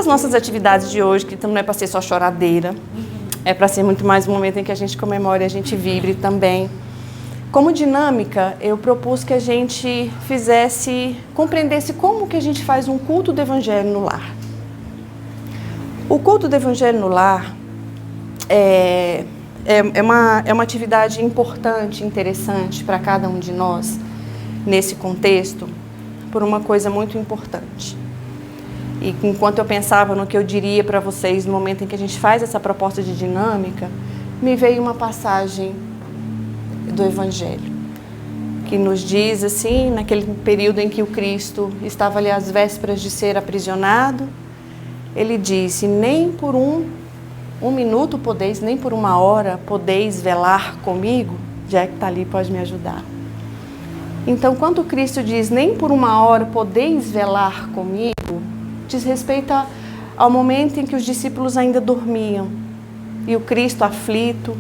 as nossas atividades de hoje, que não é para ser só choradeira, é para ser muito mais um momento em que a gente comemore e a gente vibre também. Como dinâmica, eu propus que a gente compreendesse como que a gente faz um culto do Evangelho no lar. O culto do Evangelho no lar é uma atividade importante, interessante para cada um de nós, nesse contexto, por uma coisa muito importante. E enquanto eu pensava no que eu diria para vocês no momento em que a gente faz essa proposta de dinâmica, me veio uma passagem do Evangelho, que nos diz assim, naquele período em que o Cristo estava ali às vésperas de ser aprisionado, ele disse: nem por um minuto podeis, nem por uma hora podeis velar comigo. Jack está ali, pode me ajudar. Então, quando o Cristo diz nem por uma hora podeis velar comigo, diz respeito ao momento em que os discípulos ainda dormiam. E o Cristo aflito,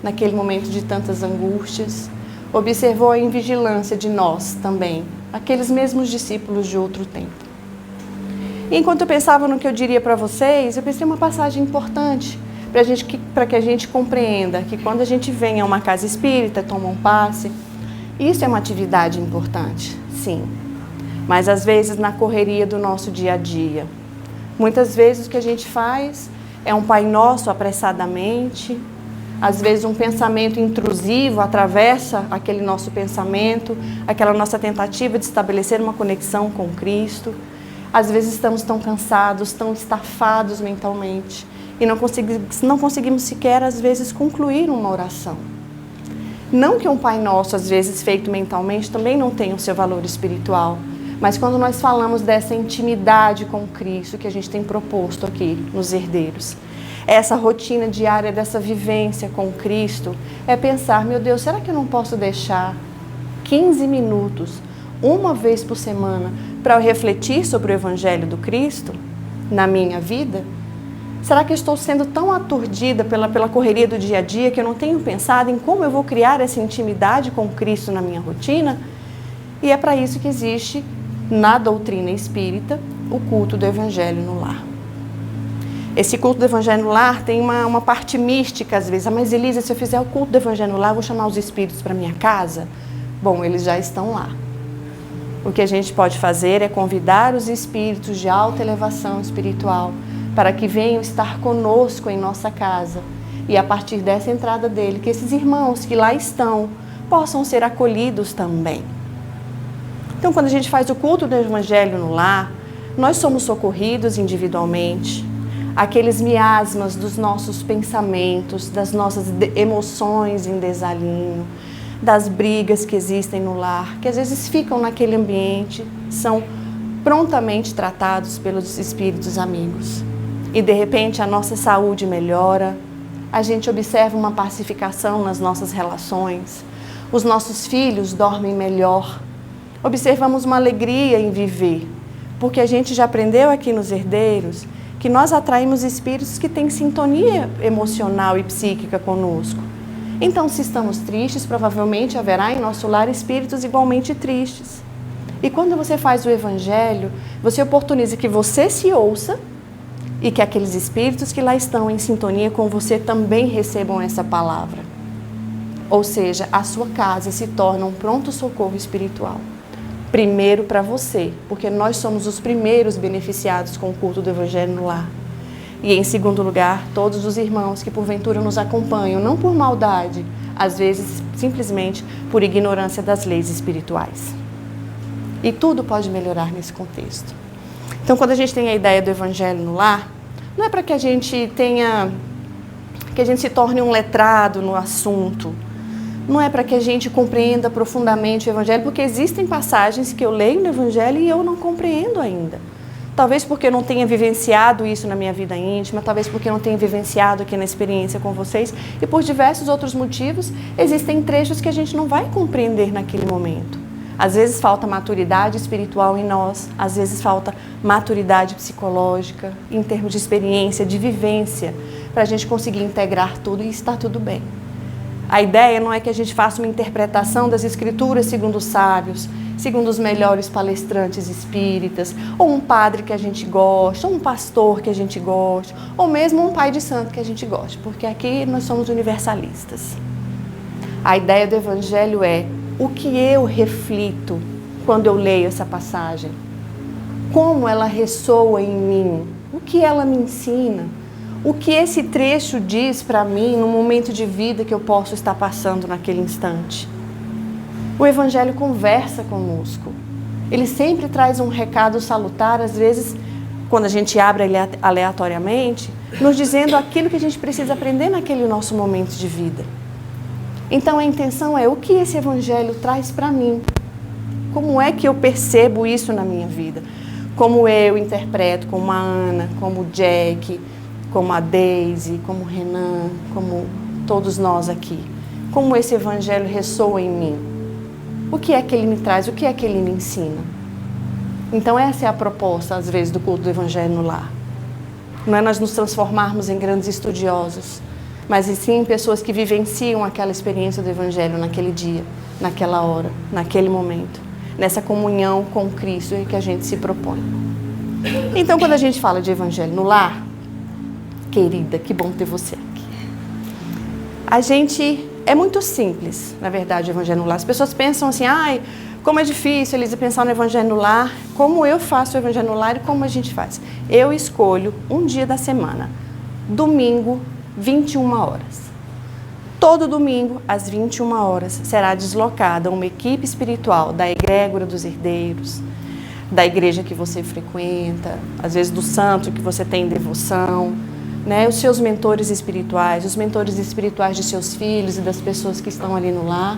naquele momento de tantas angústias, observou a invigilância de nós também, aqueles mesmos discípulos de outro tempo. E enquanto eu pensava no que eu diria para vocês, eu pensei uma passagem importante para que a gente compreenda que quando a gente vem a uma casa espírita, toma um passe, isso é uma atividade importante, sim. Mas às vezes na correria do nosso dia a dia. Muitas vezes o que a gente faz é um Pai Nosso apressadamente, às vezes um pensamento intrusivo atravessa aquele nosso pensamento, aquela nossa tentativa de estabelecer uma conexão com Cristo. Às vezes estamos tão cansados, tão estafados mentalmente e não conseguimos sequer, às vezes, concluir uma oração. Não que um Pai Nosso, às vezes, feito mentalmente, também não tenha o seu valor espiritual, mas quando nós falamos dessa intimidade com Cristo que a gente tem proposto aqui nos Herdeiros, essa rotina diária dessa vivência com Cristo, é pensar, meu Deus, será que eu não posso deixar 15 minutos, uma vez por semana, para eu refletir sobre o Evangelho do Cristo na minha vida? Será que eu estou sendo tão aturdida pela correria do dia a dia que eu não tenho pensado em como eu vou criar essa intimidade com Cristo na minha rotina? E é para isso que existe, na doutrina espírita, o culto do Evangelho no lar. Esse culto do Evangelho no lar tem uma parte mística às vezes. Mas Elisa, se eu fizer o culto do Evangelho no lar, eu vou chamar os espíritos para minha casa? Bom, eles já estão lá. O que a gente pode fazer é convidar os espíritos de alta elevação espiritual para que venham estar conosco em nossa casa. E a partir dessa entrada dele, que esses irmãos que lá estão possam ser acolhidos também. Então, quando a gente faz o culto do Evangelho no lar, nós somos socorridos individualmente. Aqueles miasmas dos nossos pensamentos, das nossas emoções em desalinho, das brigas que existem no lar, que às vezes ficam naquele ambiente, são prontamente tratados pelos espíritos amigos. E de repente a nossa saúde melhora, a gente observa uma pacificação nas nossas relações, os nossos filhos dormem melhor, observamos uma alegria em viver, porque a gente já aprendeu aqui nos Herdeiros que nós atraímos espíritos que têm sintonia emocional e psíquica conosco. Então, se estamos tristes, provavelmente haverá em nosso lar espíritos igualmente tristes. E quando você faz o Evangelho, você oportuniza que você se ouça e que aqueles espíritos que lá estão em sintonia com você também recebam essa palavra. Ou seja, a sua casa se torna um pronto-socorro espiritual. Primeiro para você, porque nós somos os primeiros beneficiados com o culto do Evangelho no lar. E em segundo lugar, todos os irmãos que porventura nos acompanham, não por maldade, às vezes simplesmente por ignorância das leis espirituais. E tudo pode melhorar nesse contexto. Então, quando a gente tem a ideia do Evangelho no lar, não é para que a gente se torne um letrado no assunto, não é para que a gente compreenda profundamente o Evangelho, porque existem passagens que eu leio no Evangelho e eu não compreendo ainda. Talvez porque eu não tenha vivenciado isso na minha vida íntima, talvez porque eu não tenha vivenciado aqui na experiência com vocês, e por diversos outros motivos, existem trechos que a gente não vai compreender naquele momento. Às vezes falta maturidade espiritual em nós, às vezes falta maturidade psicológica, em termos de experiência, de vivência, para a gente conseguir integrar tudo e estar tudo bem. A ideia não é que a gente faça uma interpretação das escrituras segundo os sábios, segundo os melhores palestrantes espíritas, ou um padre que a gente gosta, ou um pastor que a gente gosta, ou mesmo um pai de santo que a gente gosta, porque aqui nós somos universalistas. A ideia do Evangelho é o que eu reflito quando eu leio essa passagem, como ela ressoa em mim, o que ela me ensina, o que esse trecho diz para mim no momento de vida que eu posso estar passando naquele instante. O Evangelho conversa conosco. Ele sempre traz um recado salutar, às vezes, quando a gente abre ele aleatoriamente, nos dizendo aquilo que a gente precisa aprender naquele nosso momento de vida. Então a intenção é o que esse Evangelho traz para mim. Como é que eu percebo isso na minha vida? Como eu interpreto, como a Ana, como o Jack, como a Daisy, como o Renan, como todos nós aqui. Como esse Evangelho ressoa em mim. O que é que ele me traz? O que é que ele me ensina? Então essa é a proposta, às vezes, do culto do Evangelho no lar. Não é nós nos transformarmos em grandes estudiosos, mas sim pessoas que vivenciam aquela experiência do Evangelho naquele dia, naquela hora, naquele momento. Nessa comunhão com Cristo que a gente se propõe. Então, quando a gente fala de Evangelho no lar, querida, que bom ter você aqui. A gente... É muito simples, na verdade, o Evangelho no lar. As pessoas pensam assim, ai, como é difícil, Elisa, pensar no Evangelho no lar. Como eu faço o Evangelho no lar e como a gente faz? Eu escolho um dia da semana, domingo, 21 horas. Todo domingo, às 21 horas, será deslocada uma equipe espiritual da egrégora dos herdeiros, da igreja que você frequenta, às vezes do santo que você tem devoção, né? Os seus mentores espirituais, os mentores espirituais de seus filhos e das pessoas que estão ali no lar,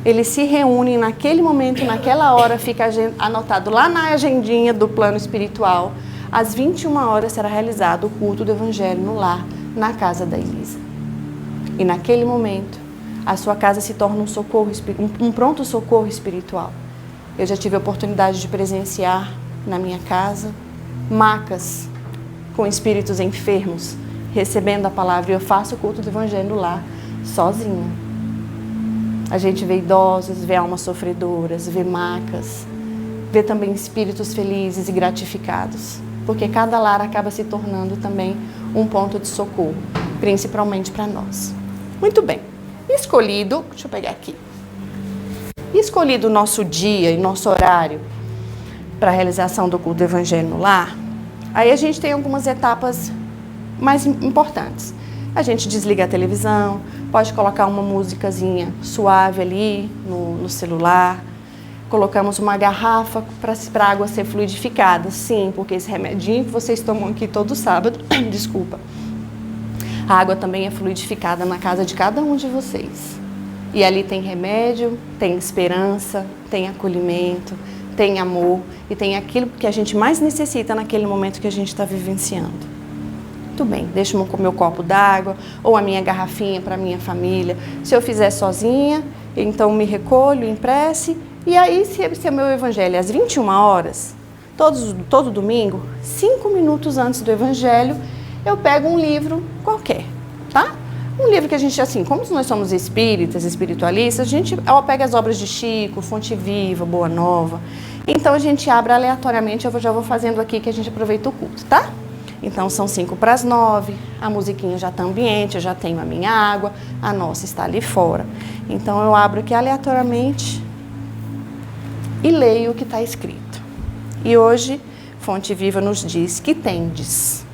eles se reúnem naquele momento, naquela hora, fica anotado lá na agendinha do plano espiritual, às 21 horas será realizado o culto do Evangelho no lar, na casa da Elisa. E naquele momento, a sua casa se torna um pronto-socorro espiritual. Eu já tive a oportunidade de presenciar na minha casa macas com espíritos enfermos, recebendo a palavra, e eu faço o culto do Evangelho no lar sozinha. A gente vê idosos, vê almas sofredoras, vê macas, vê também espíritos felizes e gratificados, porque cada lar acaba se tornando também um ponto de socorro, principalmente para nós. Muito bem, escolhido, deixa eu pegar aqui, escolhido o nosso dia e nosso horário para a realização do culto do Evangelho no lar, aí a gente tem algumas etapas mais importantes. A gente desliga a televisão, pode colocar uma musicazinha suave ali no celular. Colocamos uma garrafa para a água ser fluidificada. Sim, porque esse remedinho que vocês tomam aqui todo sábado, desculpa, a água também é fluidificada na casa de cada um de vocês. E ali tem remédio, tem esperança, tem acolhimento, tem amor e tem aquilo que a gente mais necessita naquele momento que a gente está vivenciando. Muito bem, deixo o meu copo d'água ou a minha garrafinha para a minha família. Se eu fizer sozinha, então me recolho em prece. E aí, se é meu Evangelho às 21 horas, todo domingo, 5 minutos antes do Evangelho, eu pego um livro qualquer, tá? Um livro que a gente, assim, como nós somos espíritas, espiritualistas, a gente pega as obras de Chico, Fonte Viva, Boa Nova. Então, a gente abre aleatoriamente, eu já vou fazendo aqui que a gente aproveita o culto, tá? Então, são 8:55, a musiquinha já está ambiente, eu já tenho a minha água, a nossa está ali fora. Então, eu abro aqui aleatoriamente e leio o que está escrito. E hoje, Fonte Viva nos diz que tendes.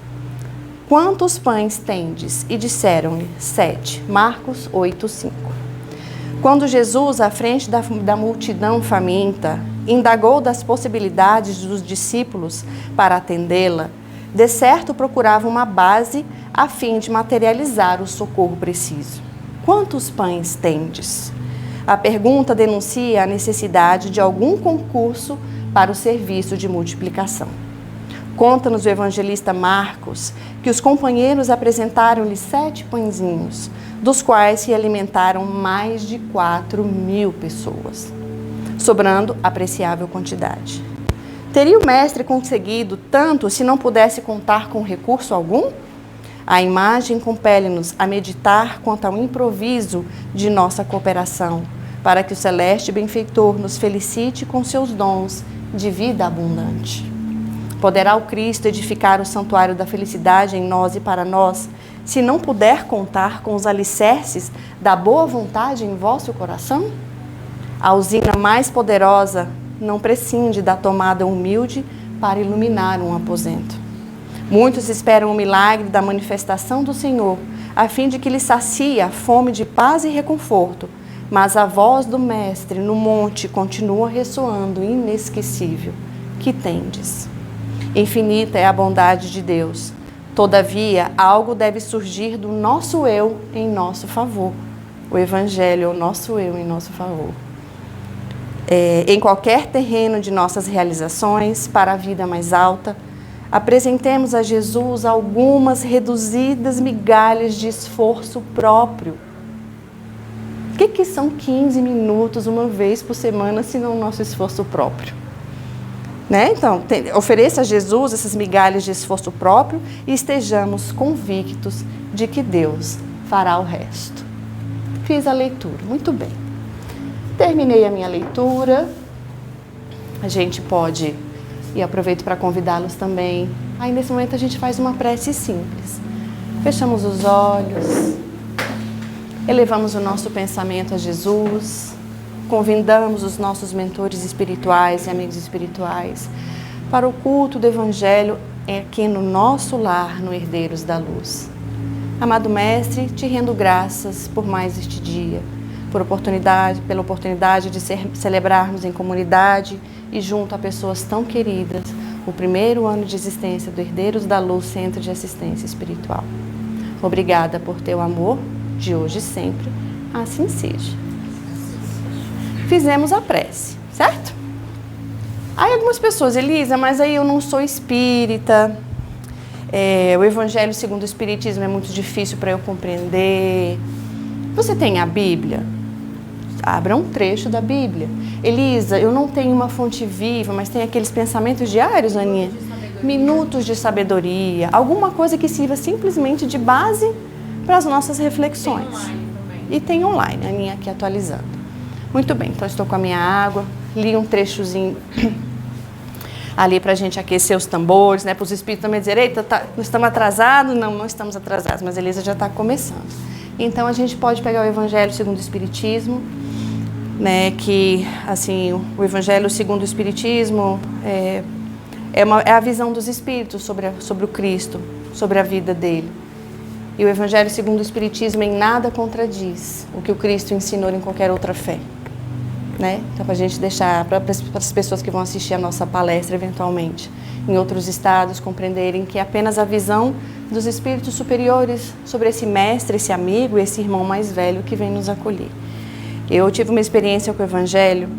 Quantos pães tendes? E disseram-lhe, 7. Marcos 8:5. Quando Jesus, à frente da multidão faminta, indagou das possibilidades dos discípulos para atendê-la, de certo procurava uma base a fim de materializar o socorro preciso. Quantos pães tendes? A pergunta denuncia a necessidade de algum concurso para o serviço de multiplicação. Conta-nos o evangelista Marcos que os companheiros apresentaram-lhe 7 pãezinhos, dos quais se alimentaram mais de 4.000 pessoas, sobrando apreciável quantidade. Teria o mestre conseguido tanto se não pudesse contar com recurso algum? A imagem compele-nos a meditar quanto ao improviso de nossa cooperação, para que o celeste benfeitor nos felicite com seus dons de vida abundante. Poderá o Cristo edificar o santuário da felicidade em nós e para nós, se não puder contar com os alicerces da boa vontade em vosso coração? A usina mais poderosa não prescinde da tomada humilde para iluminar um aposento. Muitos esperam o milagre da manifestação do Senhor, a fim de que lhe sacie a fome de paz e reconforto, mas a voz do Mestre no monte continua ressoando inesquecível. Que tendes? Infinita é a bondade de Deus. Todavia, algo deve surgir do nosso eu em nosso favor. O Evangelho é o nosso eu em nosso favor. Em qualquer terreno de nossas realizações para a vida mais alta, apresentemos a Jesus algumas reduzidas migalhas de esforço próprio. O que são 15 minutos uma vez por semana, se não o nosso esforço próprio? Né? Então, ofereça a Jesus essas migalhas de esforço próprio e estejamos convictos de que Deus fará o resto. Fiz a leitura, muito bem. Terminei a minha leitura. A gente pode, e aproveito para convidá-los também. Aí nesse momento a gente faz uma prece simples. Fechamos os olhos, elevamos o nosso pensamento a Jesus, convidamos os nossos mentores espirituais e amigos espirituais para o culto do Evangelho aqui no nosso lar, no Herdeiros da Luz. Amado Mestre, te rendo graças por mais este dia, pela oportunidade de celebrarmos em comunidade e junto a pessoas tão queridas o primeiro ano de existência do Herdeiros da Luz Centro de Assistência Espiritual. Obrigada por teu amor, de hoje e sempre, assim seja. Fizemos a prece, certo? Aí algumas pessoas, Elisa, mas aí eu não sou espírita, o Evangelho segundo o Espiritismo é muito difícil para eu compreender. Você tem a Bíblia? Abra um trecho da Bíblia. Elisa, eu não tenho uma fonte viva, mas tem aqueles pensamentos diários, Aninha? Minutos de sabedoria, alguma coisa que sirva simplesmente de base para as nossas reflexões. E tem online, a Aninha aqui atualizando. Muito bem, então estou com a minha água, li um trechozinho ali para a gente aquecer os tambores, né? Para os espíritos também dizerem, eita, nós estamos atrasados? Não estamos atrasados, mas a Elisa já está começando. Então a gente pode pegar o Evangelho segundo o Espiritismo, né? Que, assim, o Evangelho segundo o Espiritismo é a visão dos espíritos sobre o Cristo, sobre a vida dele. E o Evangelho segundo o Espiritismo em nada contradiz o que o Cristo ensinou em qualquer outra fé. Né? Então, para a gente deixar, para as pessoas que vão assistir a nossa palestra eventualmente, em outros estados, compreenderem que é apenas a visão dos espíritos superiores sobre esse mestre, esse amigo, esse irmão mais velho que vem nos acolher. Eu tive uma experiência com o Evangelho,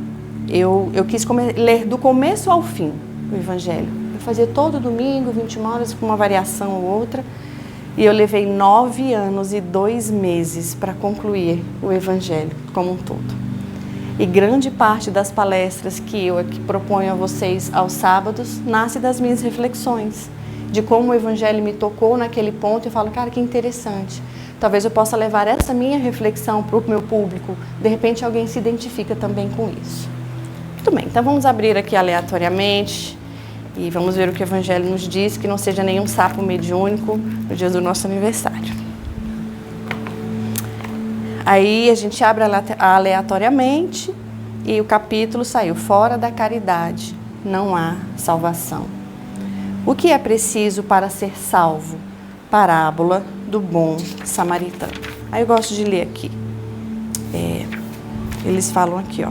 eu quis ler do começo ao fim o Evangelho. Eu fazia todo domingo, 21 horas, com uma variação ou outra, e eu levei 9 anos e 2 meses para concluir o Evangelho como um todo. E grande parte das palestras que eu aqui proponho a vocês aos sábados nasce das minhas reflexões, de como o Evangelho me tocou naquele ponto e eu falo, cara, que interessante. Talvez eu possa levar essa minha reflexão para o meu público. De repente alguém se identifica também com isso. Muito bem, então vamos abrir aqui aleatoriamente e vamos ver o que o Evangelho nos diz, que não seja nenhum sapo mediúnico no dia do nosso aniversário. Aí a gente abre aleatoriamente e o capítulo saiu. Fora da caridade não há salvação. O que é preciso para ser salvo? Parábola do bom samaritano. Aí eu gosto de ler aqui. Eles falam aqui, ó.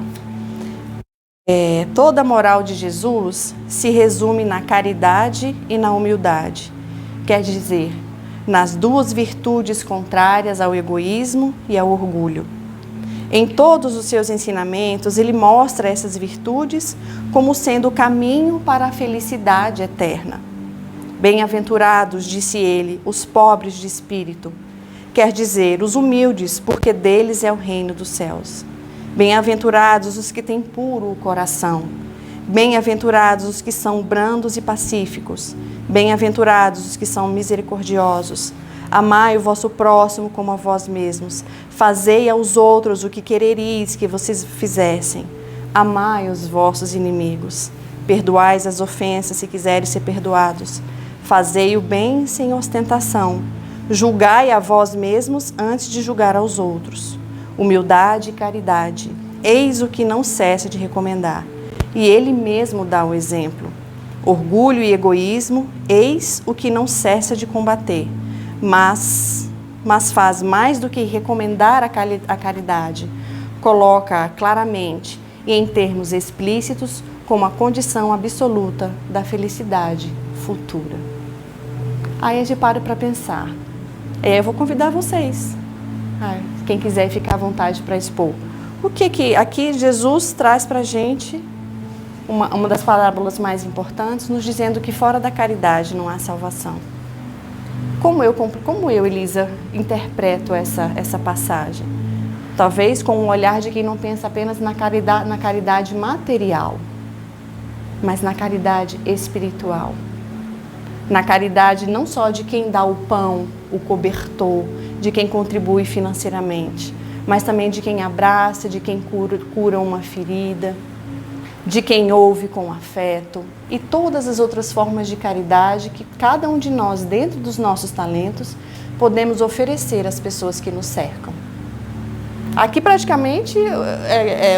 Toda a moral de Jesus se resume na caridade e na humildade. Quer dizer, nas duas virtudes contrárias ao egoísmo e ao orgulho. Em todos os seus ensinamentos, ele mostra essas virtudes como sendo o caminho para a felicidade eterna. Bem-aventurados, disse ele, os pobres de espírito, quer dizer, os humildes, porque deles é o reino dos céus. Bem-aventurados os que têm puro o coração. Bem-aventurados os que são brandos e pacíficos. Bem-aventurados os que são misericordiosos. Amai o vosso próximo como a vós mesmos. Fazei aos outros o que quereris que vocês fizessem. Amai os vossos inimigos. Perdoai as ofensas se quiseres ser perdoados. Fazei o bem sem ostentação. Julgai a vós mesmos antes de julgar aos outros. Humildade e caridade. Eis o que não cessa de recomendar. E ele mesmo dá o exemplo. Orgulho e egoísmo, eis o que não cessa de combater. Mas faz mais do que recomendar a caridade. Coloca claramente e em termos explícitos como a condição absoluta da felicidade futura. Aí a gente para pensar. Eu vou convidar vocês. Quem quiser ficar à vontade para expor. O que aqui Jesus traz para a gente uma das parábolas mais importantes, nos dizendo que fora da caridade não há salvação. Como eu, Elisa, interpreto essa passagem? Talvez com o olhar de quem não pensa apenas na caridade material, mas na caridade espiritual. Na caridade não só de quem dá o pão, o cobertor, de quem contribui financeiramente, mas também de quem abraça, de quem cura uma ferida, de quem ouve com afeto e todas as outras formas de caridade que cada um de nós, dentro dos nossos talentos, podemos oferecer às pessoas que nos cercam. Aqui praticamente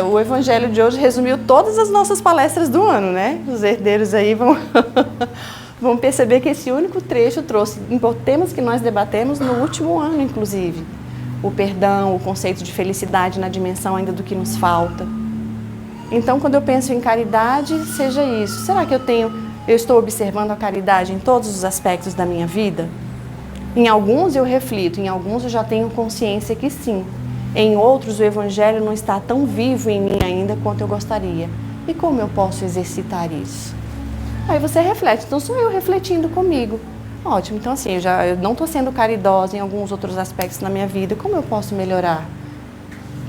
o Evangelho de hoje resumiu todas as nossas palestras do ano, né? Os herdeiros aí vão perceber que esse único trecho trouxe temas que nós debatemos no último ano, inclusive. O perdão, o conceito de felicidade na dimensão ainda do que nos falta. Então, quando eu penso em caridade, seja isso. Será que eu estou observando a caridade em todos os aspectos da minha vida? Em alguns eu reflito, em alguns eu já tenho consciência que sim. Em outros, o Evangelho não está tão vivo em mim ainda quanto eu gostaria. E como eu posso exercitar isso? Aí você reflete. Então, sou eu refletindo comigo. Ótimo. Então, assim, eu não estou sendo caridosa em alguns outros aspectos da minha vida. Como eu posso melhorar?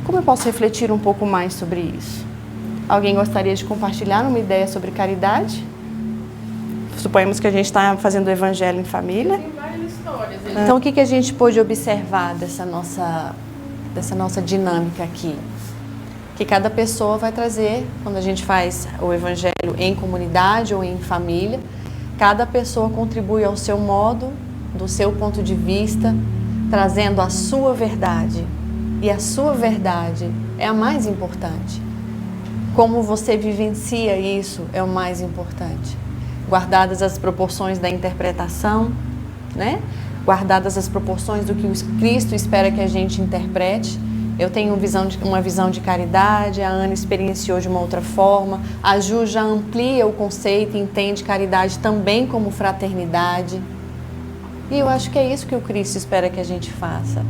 Como eu posso refletir um pouco mais sobre isso? Alguém gostaria de compartilhar uma ideia sobre caridade? Suponhamos que a gente está fazendo o Evangelho em família. Tem várias histórias. Então, o que a gente pôde observar dessa nossa dinâmica aqui? Que cada pessoa vai trazer, quando a gente faz o Evangelho em comunidade ou em família, cada pessoa contribui ao seu modo, do seu ponto de vista, trazendo a sua verdade. E a sua verdade é a mais importante. Como você vivencia isso é o mais importante. Guardadas as proporções da interpretação, né? Guardadas as proporções do que o Cristo espera que a gente interprete. Eu tenho uma visão de caridade, a Ana experienciou de uma outra forma, a Ju já amplia o conceito e entende caridade também como fraternidade. E eu acho que é isso que o Cristo espera que a gente faça.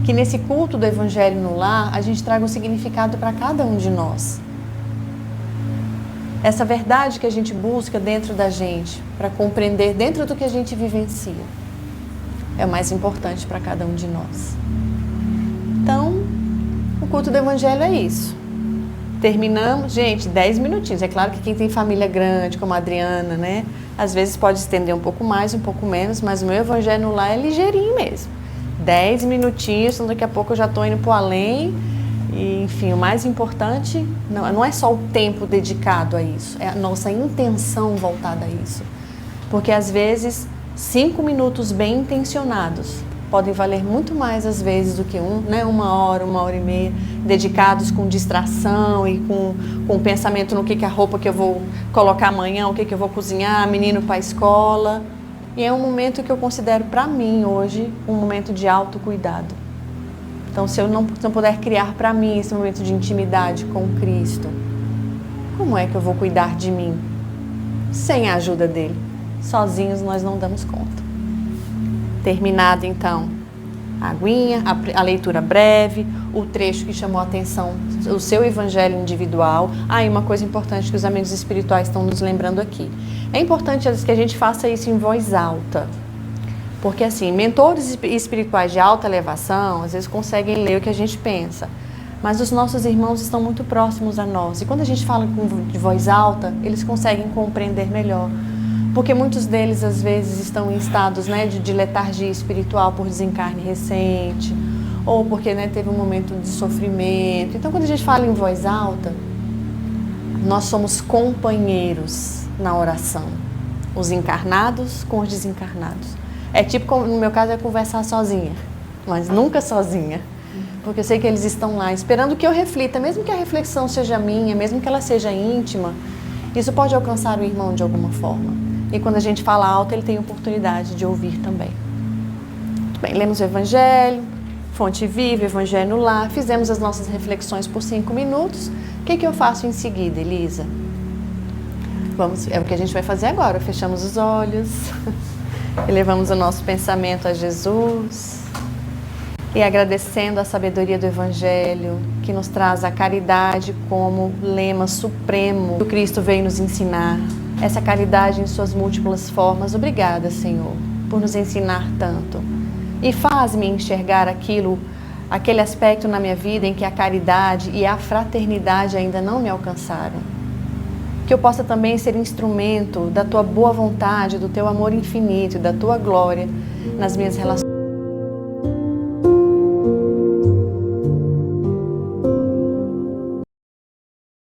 Que nesse culto do Evangelho no lar, a gente traga um significado para cada um de nós. Essa verdade que a gente busca dentro da gente, para compreender dentro do que a gente vivencia, é o mais importante para cada um de nós. Então, o culto do Evangelho é isso. Terminamos, gente, 10 minutinhos. É claro que quem tem família grande, como a Adriana, né? Às vezes pode estender um pouco mais, um pouco menos, mas o meu Evangelho no lar é ligeirinho mesmo. 10 minutinhos, então daqui a pouco eu já estou indo para o além. E, enfim, o mais importante não é só o tempo dedicado a isso, é a nossa intenção voltada a isso. Porque às vezes 5 minutos bem intencionados podem valer muito mais às vezes do que uma hora e meia, dedicados com distração e com pensamento no que a roupa que eu vou colocar amanhã, o que eu vou cozinhar, menino para a escola. E é um momento que eu considero para mim hoje um momento de autocuidado. Então, se eu não puder criar para mim esse momento de intimidade com Cristo, como é que eu vou cuidar de mim sem a ajuda dele? Sozinhos nós não damos conta. Terminado, então, a aguinha, a leitura breve, o trecho que chamou a atenção, o seu evangelho individual. E uma coisa importante que os amigos espirituais estão nos lembrando aqui. É importante que a gente faça isso em voz alta. Porque, assim, mentores espirituais de alta elevação, às vezes conseguem ler o que a gente pensa. Mas os nossos irmãos estão muito próximos a nós. E quando a gente fala de voz alta, eles conseguem compreender melhor. porque muitos deles às vezes estão em estados, né, de letargia espiritual por desencarne recente, ou porque, né, teve um momento de sofrimento. Então, quando a gente fala em voz alta, nós somos companheiros na oração, os encarnados com os desencarnados. É tipo, no meu caso, é conversar sozinha, mas nunca sozinha, porque eu sei que eles estão lá esperando que eu reflita, mesmo que a reflexão seja minha, mesmo que ela seja íntima, isso pode alcançar o irmão de alguma forma. E quando a gente fala alto, ele tem oportunidade de ouvir também. Muito bem, lemos o Evangelho, Fonte Viva, Evangelho no Lar, fizemos as nossas reflexões por 5 minutos. O que eu faço em seguida, Elisa? É o que a gente vai fazer agora. Fechamos os olhos, elevamos o nosso pensamento a Jesus e agradecendo a sabedoria do Evangelho, que nos traz a caridade como lema supremo que o Cristo veio nos ensinar. Essa caridade em suas múltiplas formas. Obrigada, Senhor, por nos ensinar tanto. E faz-me enxergar aquele aspecto na minha vida em que a caridade e a fraternidade ainda não me alcançaram. Que eu possa também ser instrumento da Tua boa vontade, do Teu amor infinito e da Tua glória nas minhas relações.